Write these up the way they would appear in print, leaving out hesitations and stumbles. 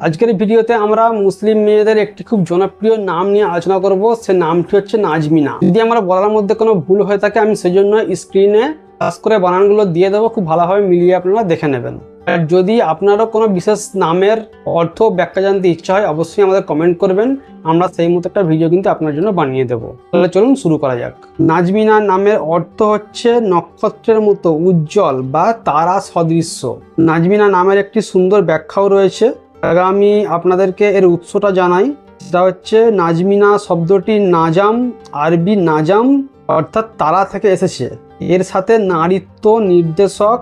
আজকের ভিডিওতে আমরা মুসলিম মেয়েদের একটি খুব জনপ্রিয় নাম নিয়ে আলোচনা করব। সে নামটি হচ্ছে নাজমিনা। যদি আমার বলার মধ্যে কোনো ভুল হয়ে থাকে আমি সেজন্য স্ক্রিনে পাস করে বানানগুলো দিয়ে দেবো, খুব ভালোভাবে মিলিয়ে আপনারা দেখে নেবেন। আর যদি আপনারও কোনো বিশেষ নামের অর্থ ব্যাখ্যা জানতে ইচ্ছা হয় অবশ্যই আমাদের কমেন্ট করবেন, আমরা সেই মতো একটা ভিডিও কিন্তু আপনার জন্য বানিয়ে দেবো। তাহলে চলুন শুরু করা যাক। নাজমিনা নামের অর্থ হচ্ছে নক্ষত্রের মতো উজ্জ্বল বা তারা সদৃশ্য। নাজমিনা নামের একটি সুন্দর ব্যাখ্যাও রয়েছে, আমি আপনাদেরকে এর উৎসটা জানাই। সেটা হচ্ছে নাজমিনা শব্দটি নাজাম, আরবি নাজাম অর্থাৎ তারা থেকে এসেছে। এর সাথে নারীত্ব নির্দেশক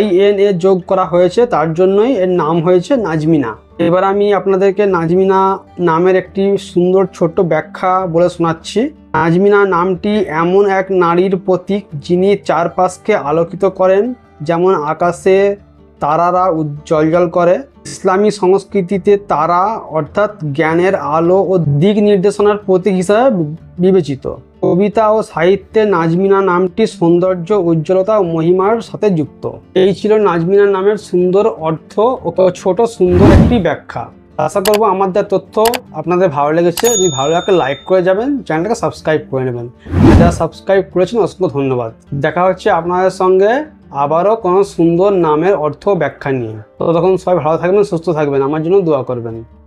INA যোগ করা হয়েছে, তার জন্যই এর নাম হয়েছে নাজমিনা। এবার আমি আপনাদেরকে নাজমিনা নামের একটি সুন্দর ছোট্ট ব্যাখ্যা বলে শোনাচ্ছি। নাজমিনা নামটি এমন এক নারীর প্রতীক যিনি চারপাশকে আলোকিত করেন, যেমন আকাশে তারারা উজ্জ্বল করে। ইসলামী সংস্কৃতিতে তারা অর্থাৎ জ্ঞানের আলো ও দিক নির্দেশনার প্রতীক হিসাবে বিবেচিত। কবিতা ও সাহিত্যে নাজমিনা নামটি সৌন্দর্য, উজ্জ্বলতা ও মহিমার সাথে যুক্ত। এই ছিল নাজমিনা নামের সুন্দর অর্থ ও ছোট সুন্দর একটি ব্যাখ্যা। আশা করবো আমার দেওয়া তথ্য আপনাদের ভালো লেগেছে। যদি ভালো লাগে লাইক করে যাবেন, চ্যানেলটাকে সাবস্ক্রাইব করে নেবেন। যারা সাবস্ক্রাইব করেছেন অসংখ্য ধন্যবাদ। দেখা হচ্ছে আপনাদের সঙ্গে আবারও কোনো সুন্দর নামের অর্থ ব্যাখ্যা নিয়ে। ততক্ষণ সবাই ভালো থাকবেন, সুস্থ থাকবেন, আমার জন্য দোয়া করবেন।